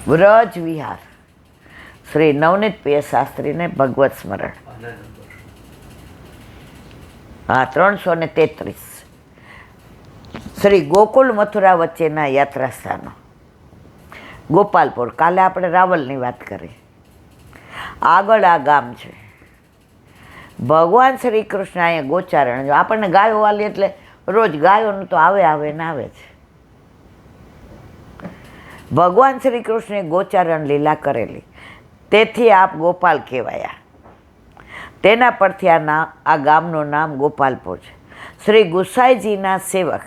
વ્રજ વિહાર શ્રી નવનીત પ્રિય શાસ્ત્રીને ભગવત સ્મરણ. હા, 333. શ્રી ગોકુલ મથુરા વચ્ચેના યાત્રા સ્થાનો. ગોપાલપુર. કાલે આપણે રાવલની વાત કરી. આગળ આ ગામ છે. ભગવાન શ્રી કૃષ્ણ અહીંયા ગોચારણ. જો આપણને ગાયો વાલી એટલે રોજ ગાયોનું તો આવે ને આવે છે. ભગવાન શ્રી કૃષ્ણે ગોચારણ લીલા કરેલી, તેથી આપ ગોપાલ કહેવાયા. તેના પરથી આ ગામનું નામ ગોપાલપુર છે. શ્રી ગુસાઈજીના સેવક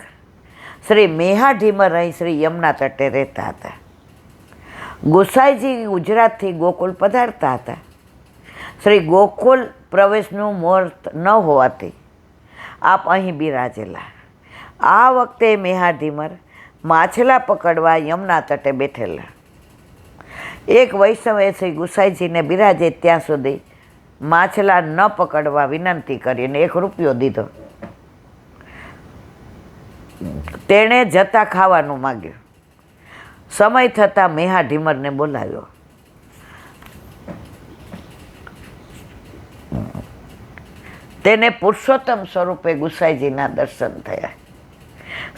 શ્રી મેહાઢીમર અહીં શ્રી યમુના તટે રહેતા હતા. ગુસાઈજી ગુજરાતથી ગોકુલ પધારતા હતા. શ્રી ગોકુલ પ્રવેશનું મુહૂર્ત ન હોવાથી આપ અહીં બિરાજેલા. આ વખતે મેહાઢીમર માછલા પકડવા યમુના તટે બેઠેલા. એક વૈષ્ણવે શ્રી ગુસાઈજીને બિરાજે ત્યાં સુધી માછલા ન પકડવા વિનંતી કરીને 1 રૂપિયો દીધો. તેણે જતા ખાવાનું માગ્યું. સમય થતાં મેહાઢીમરને બોલાવ્યો. તેને પુરુષોત્તમ સ્વરૂપે ગુસાઈજીના દર્શન થયા.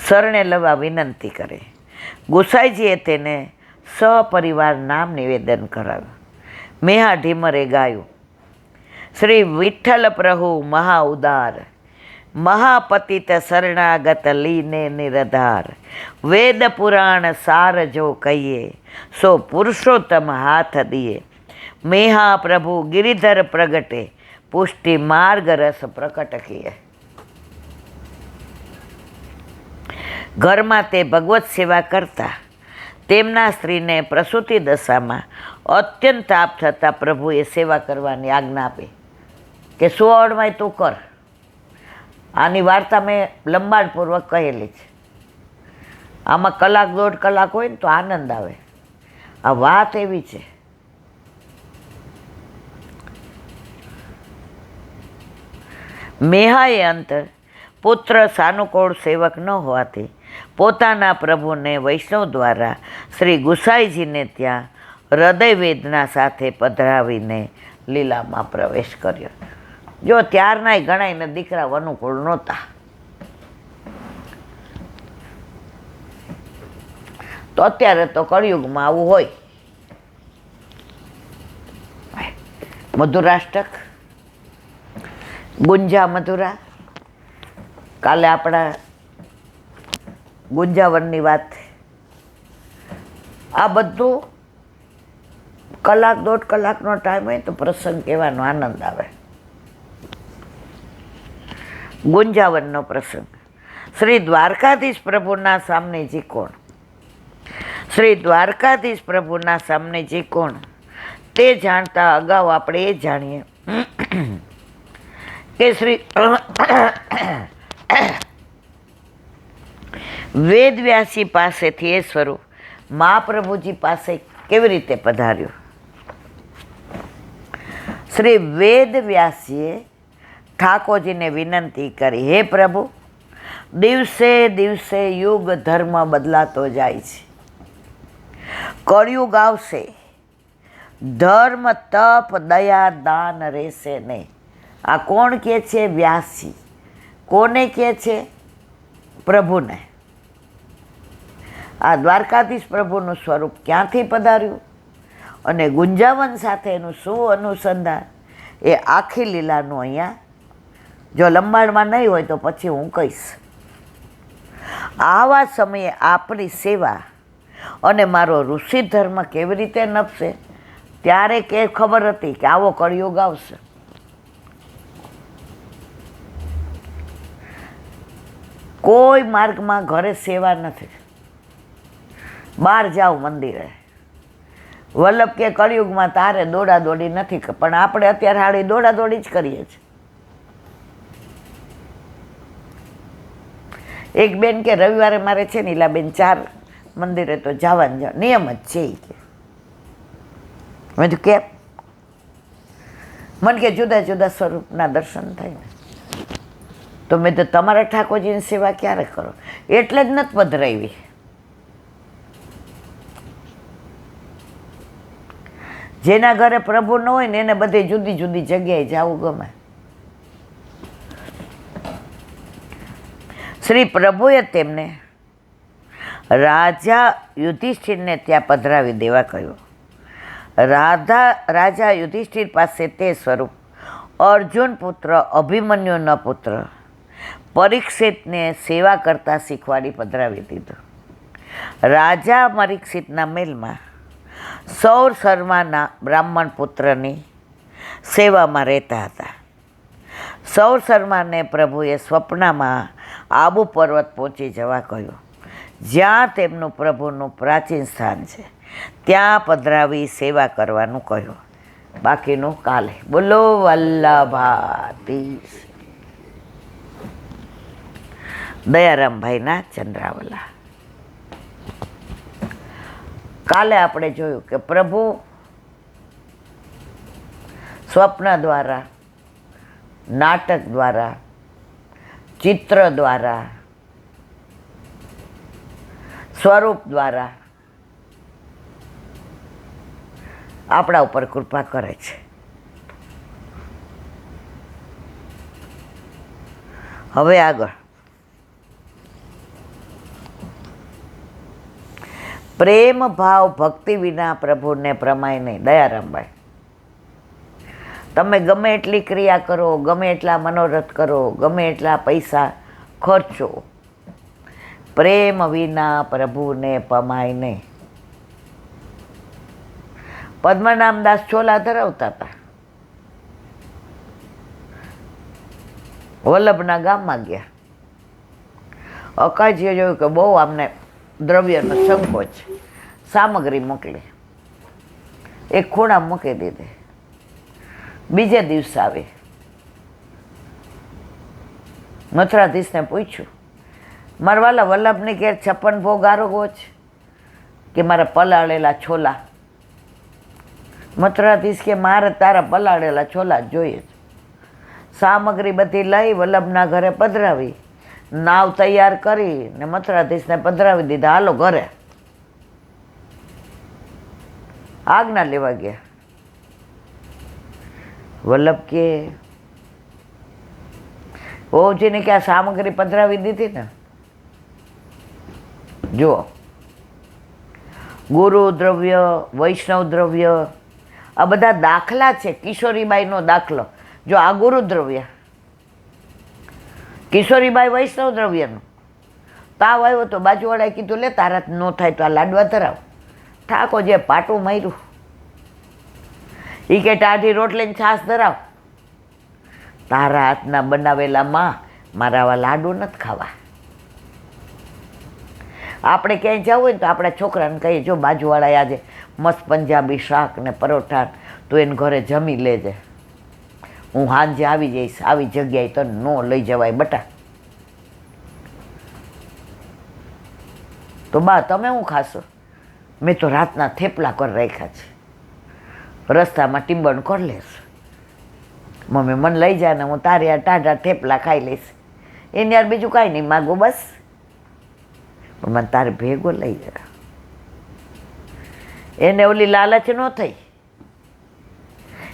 શરણે લેવા વિનંતી કરે. ગુસાઈજીએ તેને સપરિવાર નામ નિવેદન કરાવ્યું. મેહાઢીમરે ગાયું, શ્રી વિઠ્ઠલ પ્રભુ મહા ઉદાર, મહાપતિત શરણાગત લીને નિરધાર, વેદ પુરાણ સાર જો કહીએ, સો પુરુષોત્તમ હાથ દિએ, મેહા પ્રભુ ગિરિધર પ્રગટે, પુષ્ટિ માર્ગ રસ પ્રકટ કીએ. ઘરમાં તે ભગવત સેવા કરતા. તેમના સ્ત્રીને પ્રસૂતિ દશામાં અત્યંત તાપ થતાં પ્રભુએ સેવા કરવાની આજ્ઞા આપી કે 16 તું કર. આની વાર્તા મેં લંબાણપૂર્વક કહેલી છે. આમાં 1-1.5 કલાક હોય ને તો આનંદ આવે. આ વાત એવી છે. મેહાએ અંત પુત્ર સાનુકૂળ સેવક ન હોવાથી પોતાના પ્રભુને વૈષ્ણવ દ્વારા શ્રી ગુસાઈજીને ત્યાં હૃદય વેદના સાથે પધરાવીને લીલામાં પ્રવેશ કર્યો. જો ત્યારનાય ગણાયને દીકરા અનુકૂળ નહોતા, તો અત્યારે તો કળિયુગમાં આવું હોય. મધુરાષ્ટક, ગુંજા મધુરા. કાલે આપણા ગુંજાવનની વાત. આ બધું 1-1.5 કલાકનો ટાઈમ હોય તો પ્રસંગ કહેવાનો આનંદ આવે. ગુંજાવનનો પ્રસંગ. શ્રી દ્વારકાધીશ પ્રભુના સામનેજી કોણ? શ્રી દ્વારકાધીશ પ્રભુના સામનેજી કોણ તે જાણતા અગાઉ આપણે એ જાણીએ કે શ્રી વેદવ્યાસી પાસેથી એ સ્વરૂપ મહાપ્રભુજી પાસે કેવી રીતે પધાર્યું? શ્રી વેદવ્યાસીએ ઠાકોરજીને વિનંતી કરી, હે પ્રભુ, દિવસે દિવસે યુગ ધર્મ બદલાતો જાય છે. કળિયુગ આવશે, ધર્મ તપ દયા દાન રહેશે નહીં. આ કોણ કહે છે? વ્યાસી. કોને કહે છે? પ્રભુને. આ દ્વારકાધીશ પ્રભુનું સ્વરૂપ ક્યાંથી પધાર્યું અને ગુંજાવન સાથેનું શું અનુસંધાન, એ આખી લીલાનું અહીંયા, જો લંબાણમાં નહીં હોય તો પછી હું કહીશ. આવા સમયે આપણી સેવા અને મારો ઋષિ ધર્મ કેવી રીતે નભશે, ત્યારે કે ખબર હતી કે આવો કળિયુગ આવશે. કોઈ માર્ગમાં ઘરે સેવા નથી. બહાર જાઓ મંદિરે. વલ્લભ કે કળિયુગમાં તારે દોડાદોડી નથી, પણ આપણે અત્યારે હાળી દોડાદોડી જ કરીએ છીએ. એક બેન કે રવિવારે મારે છે ને ઈલાબેન 4 મંદિરે તો જવાનું નિયમ જ છે. એ કે મેં તો કેમ? મને કે જુદા જુદા સ્વરૂપના દર્શન થાય ને. તો મેં તો તમારા ઠાકોરજીની સેવા ક્યારે કરો? એટલે જ નથી પધરાવી. જેના ઘરે પ્રભુ ન હોય ને એને બધે જુદી જુદી જગ્યાએ જવું ગમે. શ્રી પ્રભુએ તેમને રાજા યુધિષ્ઠિરને ત્યાં પધરાવી દેવા કહ્યું. રાજા યુધિષ્ઠિર પાસે તે સ્વરૂપ અર્જુન પુત્ર અભિમન્યુના પુત્ર પરીક્ષિતને સેવા કરતા શીખવાડી પધરાવી દીધું. રાજા પરીક્ષિતના મહેલમાં સૌર શર્માના બ્રાહ્મણ પુત્રની સેવામાં રહેતા હતા. સૌર શર્માને પ્રભુએ સ્વપ્નમાં આબુ પર્વત પહોંચી જવા કહ્યું, જ્યાં તેમનું પ્રભુનું પ્રાચીન સ્થાન છે. ત્યાં પધરાવી સેવા કરવાનું કહ્યું. બાકીનું કાલે. બોલો વલ્લભાધીશ. દયારામભાઈના ચંદ્રાવલા. કાલે આપણે જોયું કે પ્રભુ સ્વપ્ન દ્વારા, નાટક દ્વારા, ચિત્ર દ્વારા, સ્વરૂપ દ્વારા આપણા ઉપર કૃપા કરે છે. હવે આગળ પ્રેમ ભાવ ભક્તિ વિના પ્રભુને પ્રમાય નહીં. દયારામભાઈ, તમે ગમે એટલી ક્રિયા કરો, ગમે એટલા મનોરથ કરો, ગમે એટલા પૈસા ખર્ચો, પ્રેમ વિના પ્રભુને પમાય નહીં. પદ્મનામદાસ ચોલા ધરાવતા હતા. વલ્લભના ગામમાં ગયા. અકાજીએ જોયું કે બહુ આમને દ્રવ્યનો સંકોચ, સામગ્રી મોકલી, એક ખૂણા મૂકી દીધી. બીજે દિવસે આવી મથુરાધીશને પૂછ્યું, મારા વાલા વલ્લભની ઘેર 56 ભોગ આરોગવો છે કે મારા પલાળેલા છોલા? મથુરાધીશ કે મારે તારા પલાળેલા છોલા જ જોઈએ છે. સામગ્રી બધી લઈ વલ્લભના ઘરે પધરાવી, નાવ તૈયાર કરી ને મથુરાધીશને પધરાવી દીધા. હાલો ઘરે. આજ્ઞા લેવા ગયા. વલ્લભ કે ઓજીને કે આ સામગ્રી પધરાવી દીધી ને, જુઓ, ગુરુ દ્રવ્ય, વૈષ્ણવ દ્રવ્ય, આ બધા દાખલા છે. કિશોરીબાઈનો દાખલો જો, આ ગુરુ દ્રવ્ય, કિશોરીબાઈ વૈષ્ણવ દ્રવ્યનું. તાવ આવ્યો તો બાજુવાળાએ કીધું, લે તારા ન થાય તો આ લાડવા ધરાવ. ઠાકો જે પાટું માર્યું, એ કે ટાઢી રોટલીને છાશ ધરાવ. તારા હાથના બનાવેલા માં મારા આવા લાડુ નથી ખાવા. આપણે ક્યાંય જવું હોય ને તો આપણા છોકરાને કહીએ, જો બાજુવાળાએ આજે મસ્ત પંજાબી શાક ને પરોઠા, તો એને ઘરે જમી લેજે, હું સાંજે આવી જઈશ, આવી જગ્યાએ તો ન લઈ જવાય બટા. તો બા તમે શું ખાશો? મેં તો રાતના થેપલા કરી રાખ્યા છે, રસ્તામાં ટીંબણ કરી લઈશ. મમ્મી મને લઈ જાય ને હું તારે યાર ટાઢા થેપલા ખાઈ લઈશ. એને યાર બીજું કાંઈ નહીં માગો બસ, પણ મને તારે ભેગો લઈ જાય. એને ઓલી લાલચ ન થઈ.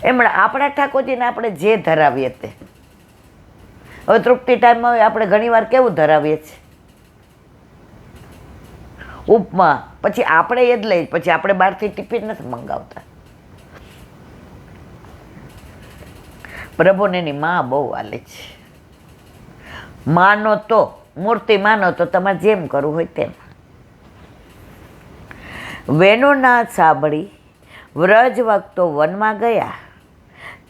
એમણે આપણા ઠાકોરજીને આપણે જે ધરાવીએ તે. હવે તૃપ્તિ ટાઈમમાં હોય આપણે ઘણીવાર કેવું ધરાવીએ છીએ? ઉપમા. પછી આપણે એ જ લઈ, પછી આપણે બહારથી ટિફિન નથી મંગાવતા. પ્રભુને એની માં બહુ હાલે છે. માનો તો, મૂર્તિ માનો તો તમારે જેમ કરવું હોય તેમ. વેણુનાદ સાંભળી વ્રજ ભક્તો વનમાં ગયા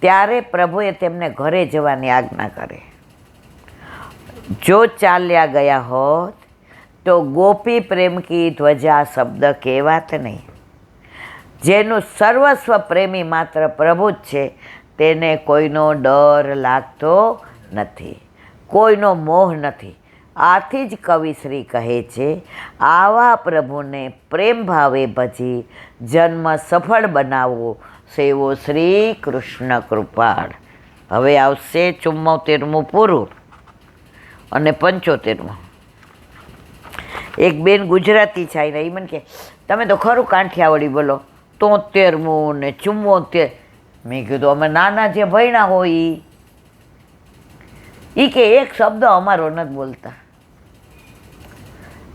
ત્યારે પ્રભુએ તેમને ઘરે જવાની આજ્ઞા કરી. જો ચાલ્યા ગયા હોત તો ગોપી પ્રેમ કી ધ્વજા શબ્દ કહેવાત નહીં. જેનું સર્વસ્વ પ્રેમી માત્ર પ્રભુ જ છે, તેને કોઈનો ડર લાગતો નથી, કોઈનો મોહ નથી. આથી જ કવિશ્રી કહે છે, આવા પ્રભુને પ્રેમ ભાવે ભજી જન્મ સફળ બનાવવો સેવો શ્રી કૃષ્ણ કૃપાળ. હવે આવશે 74મું પૂરું અને 75મું. એક બેન ગુજરાતી છે, એ મને કે તમે તો ખરું કાંઠિયાવાડી બોલો, 73મું ને 74. મેં કીધું અમે નાના જે ભણ્યા હોય એ કે એક શબ્દ અમારો નથી બોલતા.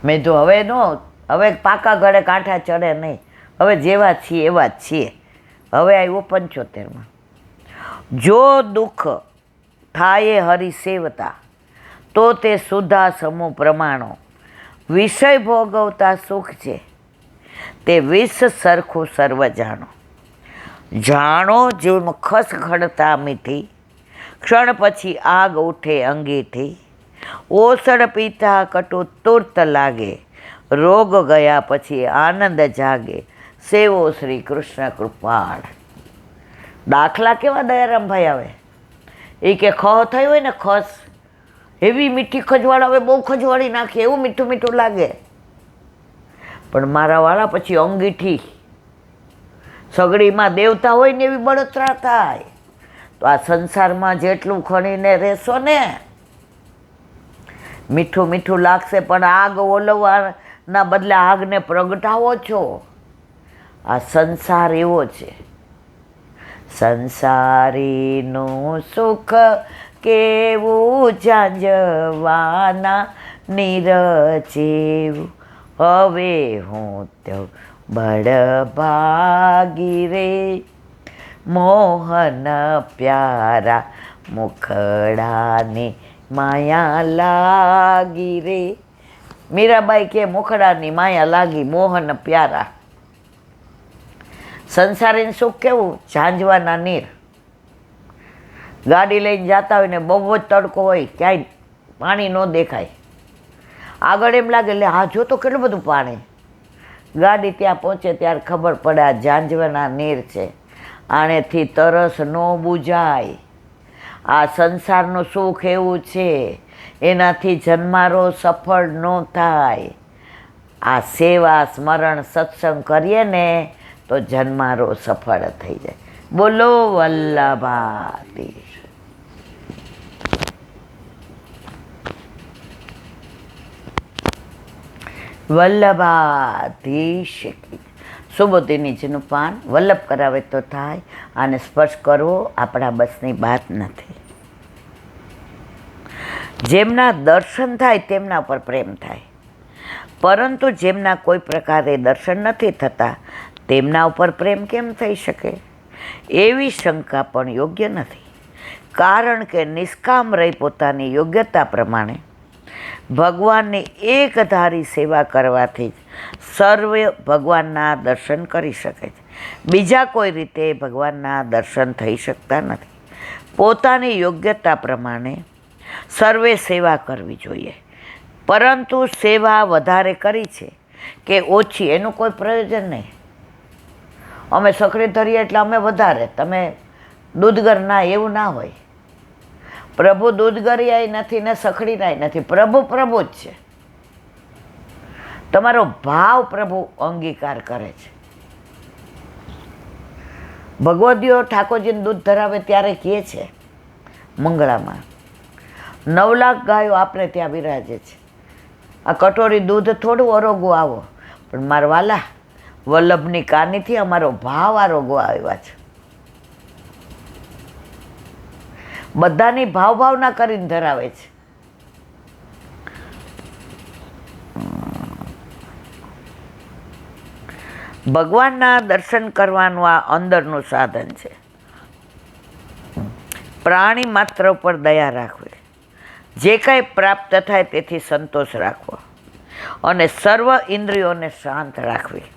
મેં તો હવે પાકા ગળે કાંઠા ચડે નહીં, હવે જેવા છીએ એવા જ છીએ. હવે આવ્યો 75માં. જો દુઃખ થાય હરિ સેવતા તો તે સુધા સમૂહ પ્રમાણો, વિષય ભોગવતા સુખ છે તે વિષ સરખું સર્વ જાણો. જાણો જેમ ખસ ખડતા મીઠી, ક્ષણ પછી આગ ઉઠે અંગીઠી. ઓસડ પીતા કટુ તુર્ત લાગે, રોગ ગયા પછી આનંદ જાગે. સેવો શ્રી કૃષ્ણ કૃપાળ. દાખલા કેવા દયારામભાઈ આવે એ કે ખ થઈ હોય ને ખસ, એવી મીઠી ખજવાળ આવે, બહુ ખજવાળી નાખે એવું મીઠું મીઠું લાગે. પણ મારા વાળા પછી અંગીઠી, સગડીમાં દેવતા હોય ને એવી બળતરા થાય. તો આ સંસારમાં જેટલું ખણીને રહેશો ને મીઠું મીઠું લાગશે, પણ આગ ઓલવવાના બદલે આગને પ્રગટાવો છો. આ સંસાર એવો છે. સંસારીનું સુખ કેવું ઝાંઝવાના નીરચેવું, હવે હું તો બળભાગી રે. મોહન પ્યારા મુખડાની માયા લાગી રે. મીરાબાઈ કે મુખડાની માયા લાગી, મોહન પ્યારા. સંસારીનું સુખ કેવું ઝાંઝવાના નીર. ગાડી લઈને જતા હોય ને બહુ જ તડકો હોય, ક્યાંય પાણી ન દેખાય, આગળ એમ લાગે એટલે હા જો તો કેટલું બધું પાણી. ગાડી ત્યાં પહોંચે ત્યારે ખબર પડે આ ઝાંઝવાના નીર છે, આનેથી તરસ ન બુજાય. આ સંસારનું સુખ એવું છે, એનાથી જન્મારો સફળ ન થાય. આ સેવા સ્મરણ સત્સંગ કરીએ ને તો જન્મારો સફળ થઈ જાય. બોલો વલ્લભાધીશ. વલ્લભાધીશ. સુબોધિનીજીનું પાન વલ્લભ કરાવે તો થાય, આને સ્પર્શ કરવો આપણા બસની વાત નથી. જેમના દર્શન થાય તેમના પર પ્રેમ થાય, પરંતુ જેમના કોઈ પ્રકારે દર્શન નથી થતા તેમના ઉપર પ્રેમ કેમ થઈ શકે? એવી શંકા પણ યોગ્ય નથી. કારણ કે નિષ્કામ રહી પોતાની યોગ્યતા પ્રમાણે ભગવાનની એકધારી સેવા કરવાથી જ સર્વે ભગવાનના દર્શન કરી શકે છે. બીજા કોઈ રીતે ભગવાનના દર્શન થઈ શકતા નથી. પોતાની યોગ્યતા પ્રમાણે સર્વે સેવા કરવી જોઈએ, પરંતુ સેવા વધારે કરી છે કે ઓછી એનું કોઈ પ્રયોજન નહીં. અમે સખડી ધરીએ એટલે અમે વધારે, તમે દૂધગર ના, એવું ના હોય. પ્રભુ દૂધગરિયાય નથી ને સખડીનાય નથી, પ્રભુ પ્રભુ જ છે. તમારો ભાવ પ્રભુ અંગીકાર કરે છે. ભગવદીઓ ઠાકોરજીને દૂધ ધરાવે ત્યારે કહે છે મંગળામાં, 9 લાખ ગાયો આપણે ત્યાં બિરાજે છે, આ કટોરી દૂધ થોડું આરોગો આવો, પણ મારા વાલા વલ્લભની કાનીથી અમારો ભાવ આરોગો આવ્યા છે. બધાની ભાવના કરીને ધરાવે છે. ભગવાનના દર્શન કરવાનું આ અંદરનું સાધન છે. પ્રાણી માત્ર ઉપર દયા રાખવી, જે કાંઈ પ્રાપ્ત થાય તેથી સંતોષ રાખવો અને સર્વ ઇન્દ્રિયોને શાંત રાખવી.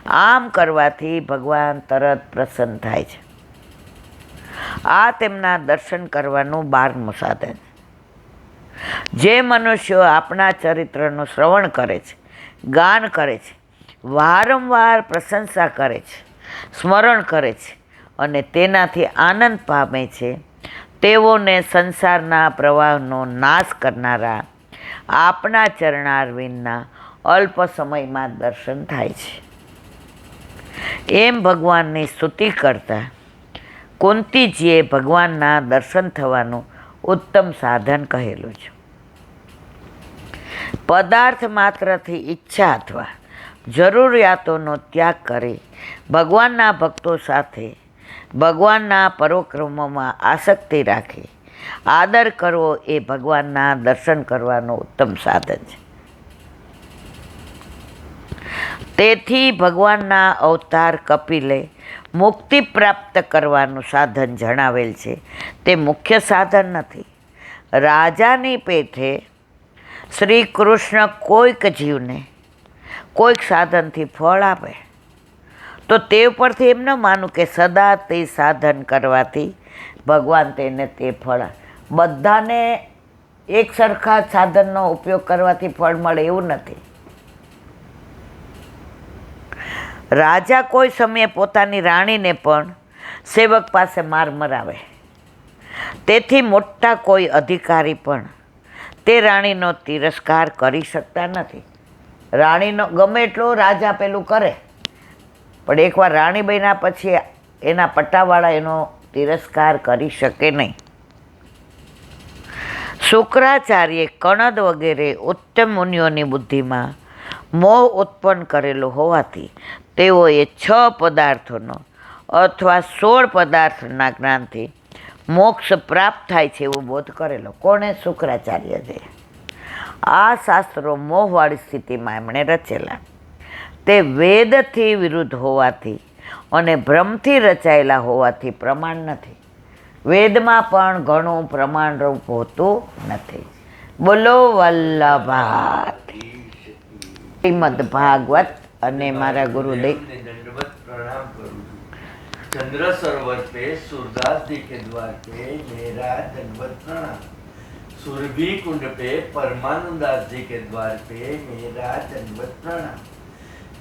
આમ કરવાથી ભગવાન તરત પ્રસન્ન થાય છે. આ તેમના દર્શન કરવાનું 12મું સાધન. જે મનુષ્યો આપણા ચરિત્રનું શ્રવણ કરે છે, ગાન કરે છે, વારંવાર પ્રશંસા કરે છે, સ્મરણ કરે છે અને તેનાથી આનંદ પામે છે, તેઓને સંસારના પ્રવાહનો નાશ કરનારા આપણા ચરણારવિંદના અલ્પ સમયમાં દર્શન થાય છે. એમ ભગવાનની સ્તુતિ કરતા કુંતીજીએ ભગવાનના દર્શન થવાનું ઉત્તમ સાધન કહેલું છે. પદાર્થ માત્રથી ઈચ્છા અથવા જરૂરિયાતોનો ત્યાગ કરી ભગવાનના ભક્તો સાથે ભગવાનના પરોક્રમોમાં આસક્તિ રાખી આદર કરવો એ ભગવાનના દર્શન કરવાનું ઉત્તમ સાધન છે. તેથી ભગવાનના અવતાર કપિલે મુક્તિ પ્રાપ્ત કરવાનું સાધન જણાવેલ છે. તે મુખ્ય સાધન નથી. રાજાની પેઠે શ્રી કૃષ્ણ કોઈક જીવને કોઈક સાધનથી ફળ આપે તો તે ઉપરથી એમ ન માનું કે સદા તે સાધન કરવાથી ભગવાન તેને તે ફળ, બધાને એક સરખા સાધનનો ઉપયોગ કરવાથી ફળ મળે એવું નથી. રાજા કોઈ સમયે પોતાની રાણીને પણ સેવક પાસે માર મરાવે. તેથી મોટા કોઈ અધિકારી પણ તે રાણીનો તિરસ્કાર કરી શકતા નથી. રાણીનો ગમે એટલો રાજા પેલું કરે, પણ એકવાર રાણી બન્યા પછી એના પટ્ટાવાળા એનો તિરસ્કાર કરી શકે નહીં. શુક્રાચાર્યે કણદ વગેરે ઉત્તમ મુનિઓની બુદ્ધિમાં મોહ ઉત્પન્ન કરેલો હોવાથી તેઓએ 6 પદાર્થોનો અથવા 16 પદાર્થના જ્ઞાનથી મોક્ષ પ્રાપ્ત થાય છે એવો બોધ કરેલો. કોણે? શુક્રાચાર્ય છે. આ શાસ્ત્રો મોહવાળી સ્થિતિમાં એમણે રચેલા. તે વેદથી વિરુદ્ધ હોવાથી અને ભ્રમથી રચાયેલા હોવાથી પ્રમાણ નથી. વેદમાં પણ ઘણું પ્રમાણરૂપ હોતું નથી. બોલો વલ્લભાત. શ્રીમદ ભાગવત અને મારા ગુરુદેવ दंडवत प्रणाम करूं છું. चंद्र सरोवर पे सूरदास जी के द्वार पे मेरा दंडवत प्रणाम. सुरभि कुंड पे परमानंदास जी के द्वार पे मेरा दंडवत प्रणाम.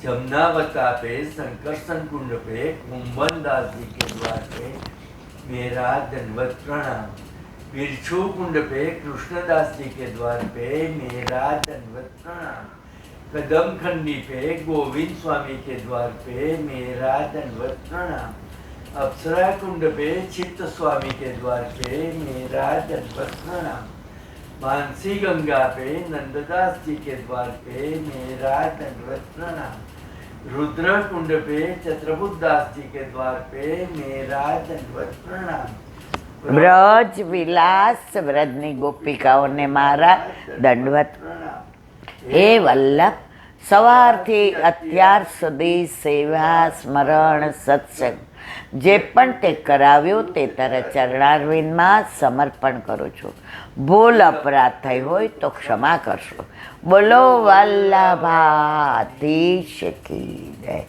जमुनावता पे संकर्षण कुंड पे कुंभन दास जी के द्वार पे मेरा दंडवत प्रणाम. बिरछू कुंड पे कृष्णदास जी के द्वार पे मेरा दंडवत प्रणाम. कदम खंडी पे गोविंद स्वामी के द्वार पे मेरा दंडवत प्रणाम. अप्सरा कुंड पे चित्त स्वामी के द्वार पे मेरा दंडवत प्रणाम. मानसी गंगा पे नंददास जी के द्वार पे मेरा दंडवत प्रणाम. रुद्र कुंड पे चत्रबुद्धास जी के द्वार पे मेरा दंडवत प्रणाम. બ્રજ વિલાસ વ્રજની ગોપિકાઓને મારા દંડવત. હે વલ્લભ, સવારથી અત્યાર સુધી સેવા, સ્મરણ, સત્સંગ જે પણ તે કરાવ્યું તે તારા ચરણારવિંદમાં સમર્પણ કરું છું. ભૂલ અપરાધ થઈ હોય તો ક્ષમા કરશો. બોલો વલ્લભાધીશ કી જય.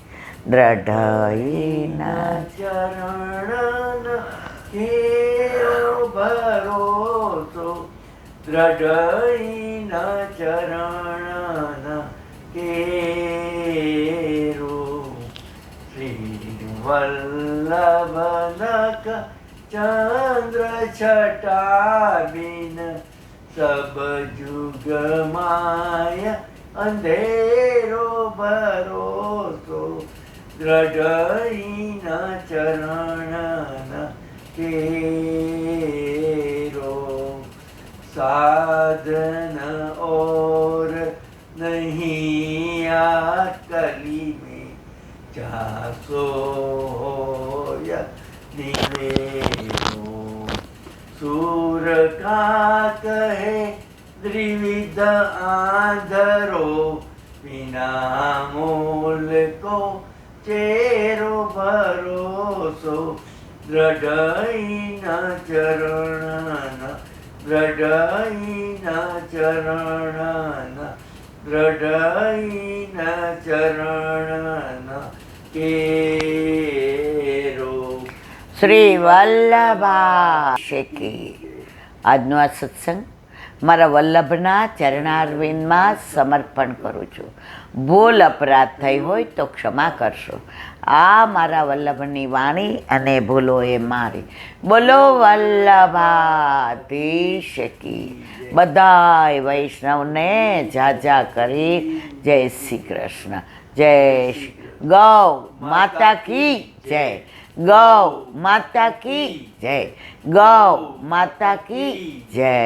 દ્રઢઈના ચરણ કેરો ભરોસો, દ્રઢઈના ચરણ કેરો. શ્રી વલ્લભનક ચંદ્ર છટા બિન સબ જુગ માય અંધેરો ભરોસો, દ્રઢઈના ચરણ केरो. साधन और नहीं आ कली में जासो या निवेरो. सूर का कहे द्विविध आंधरो, बिना मूल को चेरो भरोસો, દ્રઢઈના ચરણ, દ્રઢઈના ચરણ, દ્રઢઈના ચરણ કેરો. શ્રી વલ્લભાશેકી. આજનો આ સત્સંગ મારા વલ્લભના ચરણારવિંદમાં સમર્પણ કરું છું. ભૂલ અપરાધ થઈ હોય તો ક્ષમા કરશો. આ મારા વલ્લભની વાણી અને ભૂલો એ મારી. બોલો વલ્લભાધીશ કી. બધાય વૈષ્ણવને જાજા કરી જય શ્રી કૃષ્ણ. જય શ્રી ગૌ માતા કી જય. ગૌ માતા કી જય. ગૌ માતા કી જય.